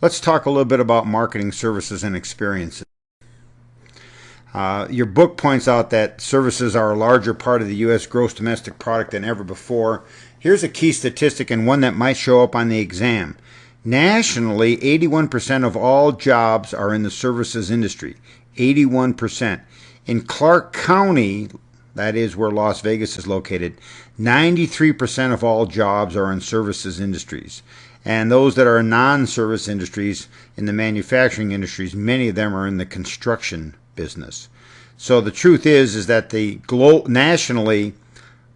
Let's talk a little bit about marketing services and experiences. Your book points out that services are a larger part of the U.S. gross domestic product than ever before. Here's a key statistic and one that might show up on the exam. Nationally, 81% of all jobs are in the services industry. 81%. In Clark County, that is where Las Vegas is located, 93% of all jobs are in services industries. And those that are in non-service industries, in the manufacturing industries, many of them are in the construction business. So the truth is that nationally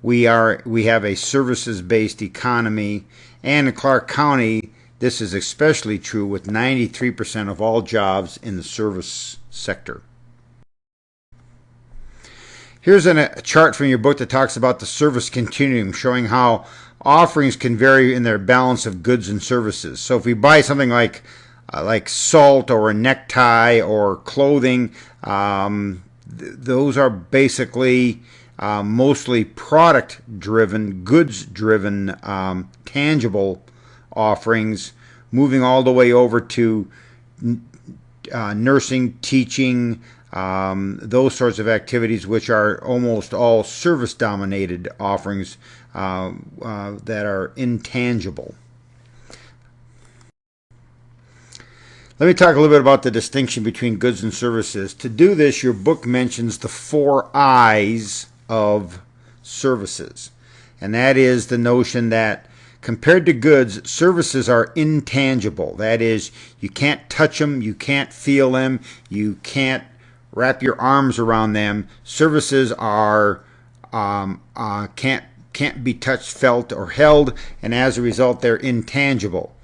we have a services-based economy, and in Clark County this is especially true with 93% of all jobs in the service sector. Here's a chart from your book that talks about the service continuum, showing how offerings can vary in their balance of goods and services. So if we buy something like salt or a necktie or clothing, those are basically mostly product-driven, goods-driven, tangible offerings, moving all the way over to nursing, teaching, those sorts of activities, which are almost all service-dominated offerings that are intangible. Let me talk a little bit about the distinction between goods and services. To do this, your book mentions the 4 I's of services. And that is the notion that compared to goods, services are intangible. That is, you can't touch them, you can't feel them, you can't wrap your arms around them. Services are can't be touched, felt, or held, and as a result, they're intangible.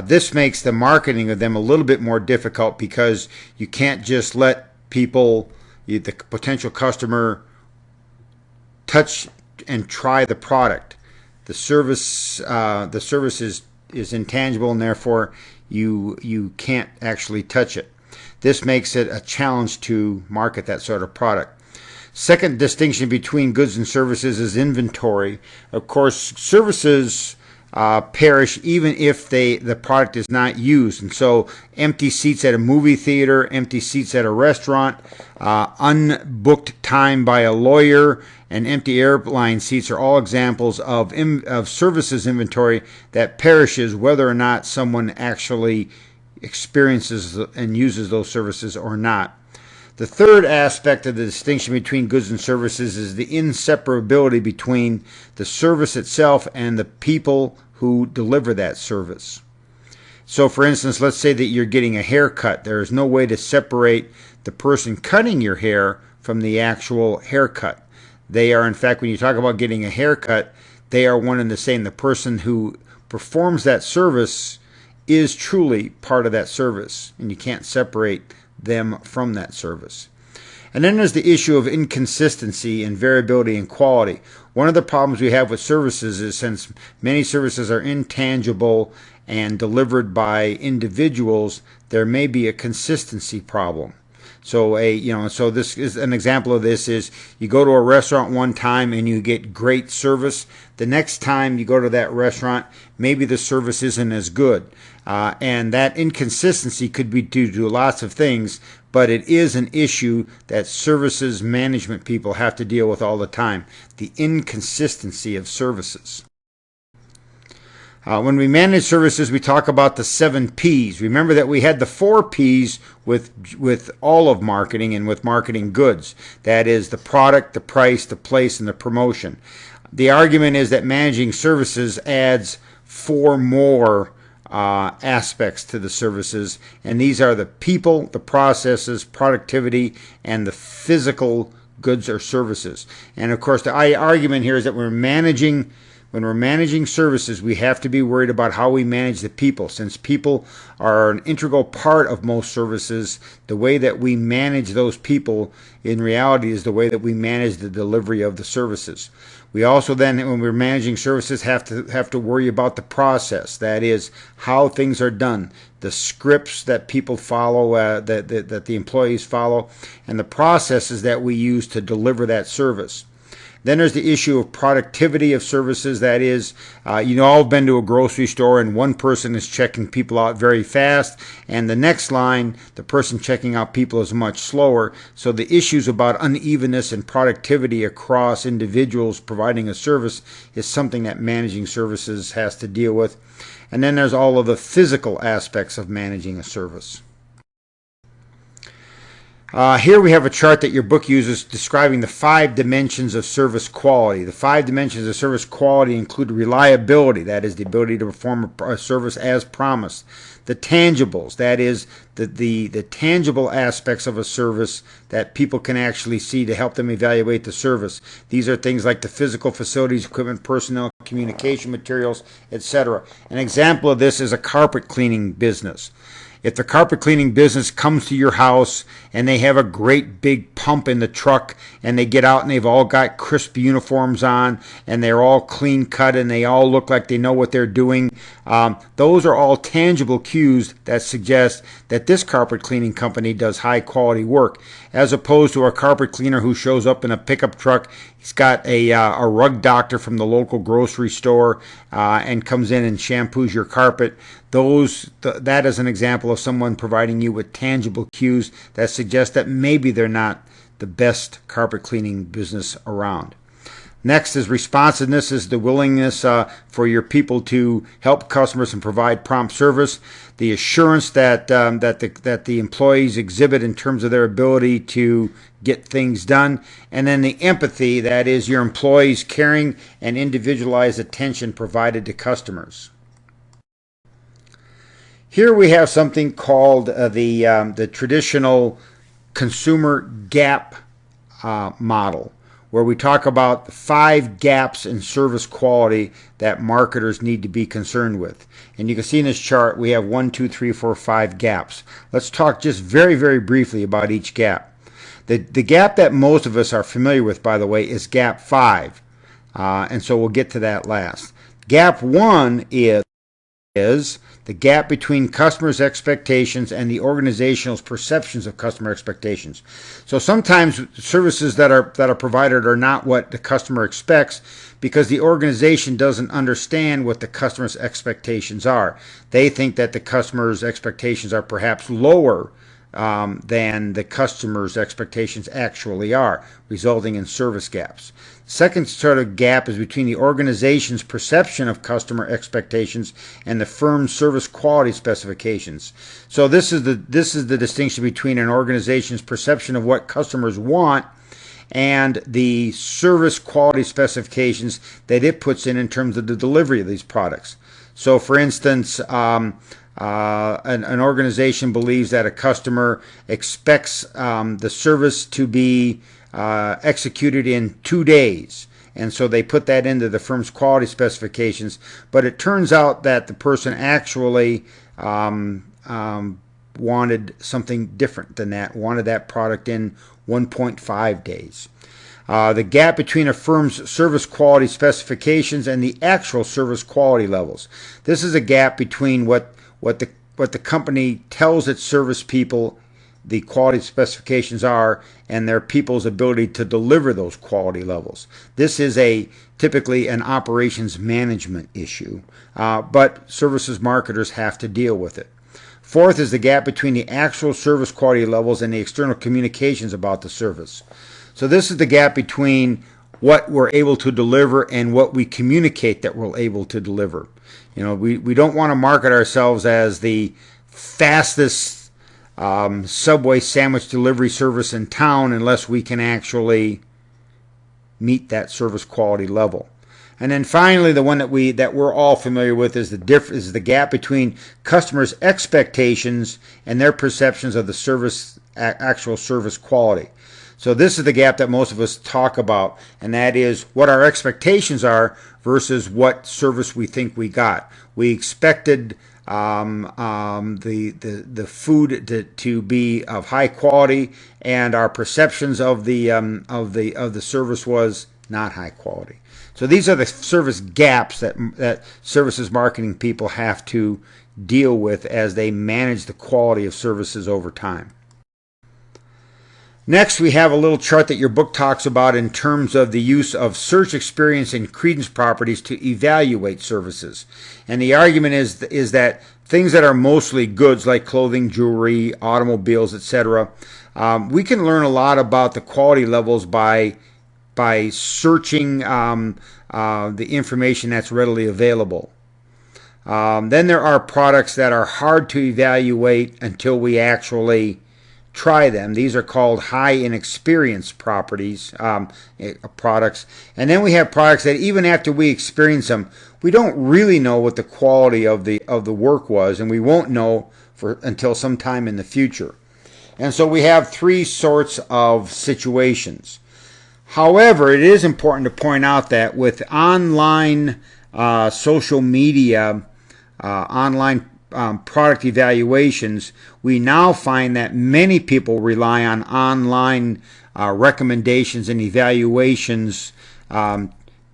This makes the marketing of them a little bit more difficult because you can't just let people, the potential customer, touch and try the product. The service is intangible, and therefore you can't actually touch it. This makes it a challenge to market that sort of product. Second distinction between goods and services is inventory. Of course, services perish even if the product is not used. And so empty seats at a movie theater, empty seats at a restaurant, unbooked time by a lawyer, and empty airline seats are all examples of services inventory that perishes whether or not someone actually experiences and uses those services or not. The third aspect of the distinction between goods and services is the inseparability between the service itself and the people who deliver that service. So for instance, let's say that you're getting a haircut. There is no way to separate the person cutting your hair from the actual haircut. They are, in fact, when you talk about getting a haircut, they are one and the same. The person who performs that service is truly part of that service, and you can't separate them from that service. And then there's the issue of inconsistency and variability in quality. One of the problems we have with services is since many services are intangible and delivered by individuals, there may be a consistency problem. So so this is an example of this is you go to a restaurant one time and you get great service. The next time you go to that restaurant, maybe the service isn't as good. And that inconsistency could be due to lots of things, but it is an issue that services management people have to deal with all the time, the inconsistency of services. When we manage services, we talk about the 7 P's. Remember that we had the 4 P's with all of marketing and with marketing goods. That is the product, the price, the place, and the promotion. The argument is that managing services adds 4 more aspects to the services, and these are the people, the processes, productivity, and the physical goods or services. And of course, the argument here is that when we're managing services, we have to be worried about how we manage the people. Since people are an integral part of most services, the way that we manage those people in reality is the way that we manage the delivery of the services. We also then, when we're managing services, have to worry about the process. That is, how things are done, the scripts that people follow, that the employees follow, and the processes that we use to deliver that service. Then there's the issue of productivity of services. That is, you all have been to a grocery store and one person is checking people out very fast, and the next line, the person checking out people is much slower. So the issues about unevenness and productivity across individuals providing a service is something that managing services has to deal with. And then there's all of the physical aspects of managing a service. Here we have a chart that your book uses describing the 5 dimensions of service quality. The 5 dimensions of service quality include reliability, that is the ability to perform a service as promised. The tangibles, that is the tangible aspects of a service that people can actually see to help them evaluate the service. These are things like the physical facilities, equipment, personnel, communication materials, etc. An example of this is a carpet cleaning business. If the carpet cleaning business comes to your house and they have a great big pump in the truck and they get out and they've all got crisp uniforms on and they're all clean cut and they all look like they know what they're doing, those are all tangible cues that suggest that this carpet cleaning company does high quality work, as opposed to a carpet cleaner who shows up in a pickup truck. He's got a rug doctor from the local grocery store and comes in and shampoos your carpet. That is an example of someone providing you with tangible cues that suggest that maybe they're not the best carpet cleaning business around. Next is responsiveness, is the willingness for your people to help customers and provide prompt service. The assurance that the employees exhibit in terms of their ability to get things done. And then the empathy, that is your employees' caring and individualized attention provided to customers. Here we have something called the traditional consumer gap model, where we talk about the 5 gaps in service quality that marketers need to be concerned with. And you can see in this chart we have 1, 2, 3, 4, 5 gaps. Let's talk just very, very briefly about each gap. The gap that most of us are familiar with, by the way, is gap 5. And so we'll get to that last. Gap 1 is the gap between customers' expectations and the organization's perceptions of customer expectations. So sometimes services that are provided are not what the customer expects because the organization doesn't understand what the customer's expectations are. They think that the customer's expectations are perhaps lower than the customer's expectations actually are, resulting in service gaps. Second sort of gap is between the organization's perception of customer expectations and the firm's service quality specifications. So this is the distinction between an organization's perception of what customers want and the service quality specifications that it puts in terms of the delivery of these products. So for instance, an organization believes that a customer expects the service to be executed in 2 days, and so they put that into the firm's quality specifications, but it turns out that the person actually wanted something different than that, wanted that product in 1.5 days. The gap between a firm's service quality specifications and the actual service quality levels. This is a gap between what the company tells its service people the quality specifications are and their people's ability to deliver those quality levels. This is typically an operations management issue, but services marketers have to deal with it. Fourth is the gap between the actual service quality levels and the external communications about the service. So this is the gap between what we're able to deliver and what we communicate that we're able to deliver. You know, we don't want to market ourselves as the fastest Subway sandwich delivery service in town unless we can actually meet that service quality level. And then finally, the one that we're all familiar with is the gap between customers' expectations and their perceptions of the actual service quality. So this is the gap that most of us talk about, and that is what our expectations are versus what service we think we got. We expected the food to be of high quality, and our perceptions of the service was not high quality. So these are the service gaps that services marketing people have to deal with as they manage the quality of services over time. Next, we have a little chart that your book talks about in terms of the use of search experience and credence properties to evaluate services. And the argument is that things that are mostly goods like clothing, jewelry, automobiles, etc., we can learn a lot about the quality levels by searching the information that's readily available. Then there are products that are hard to evaluate until we actually try them. These are called high inexperience properties, products. And then we have products that even after we experience them, we don't really know what the quality of the work was, and we won't know until sometime in the future. And so we have three sorts of situations. However, it is important to point out that with online social media, online product evaluations, we now find that many people rely on online recommendations and evaluations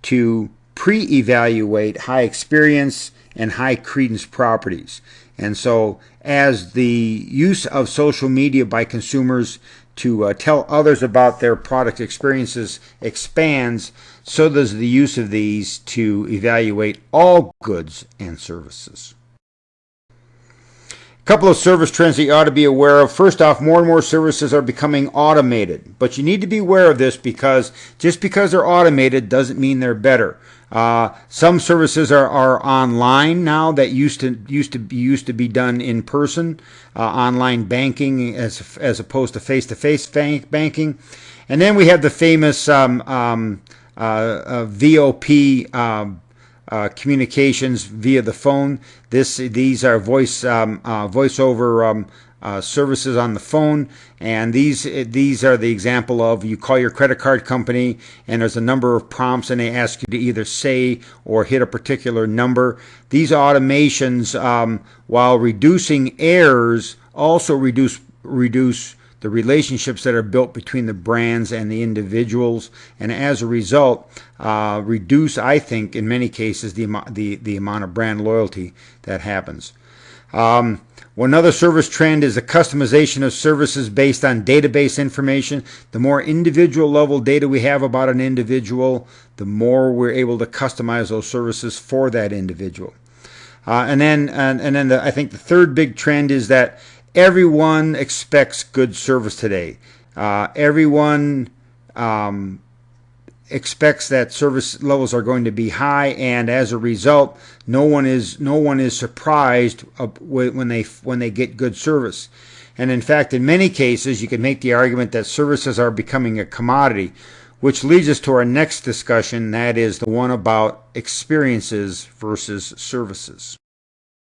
to pre-evaluate high experience and high credence properties. And so as the use of social media by consumers to tell others about their product experiences expands, so does the use of these to evaluate all goods and services. A couple of service trends that you ought to be aware of. First off, more and more services are becoming automated. But you need to be aware of this because just because they're automated doesn't mean they're better. Some services are online now that used to be done in person, online banking as opposed to face-to-face banking. And then we have the famous VoP communications via the phone. These are voice over services on the phone, and these are the example of you call your credit card company and there's a number of prompts and they ask you to either say or hit a particular number. These automations, while reducing errors, also reduce the relationships that are built between the brands and the individuals, and as a result, reduce, I think, in many cases, the amount of brand loyalty that happens. One other service trend is the customization of services based on database information. The more individual level data we have about an individual, the more we're able to customize those services for that individual. And then I think the third big trend is that everyone expects good service today. Everyone expects that service levels are going to be high, and as a result, no one is surprised when they get good service. And in fact, in many cases, you can make the argument that services are becoming a commodity, which leads us to our next discussion. That is the one about experiences versus services.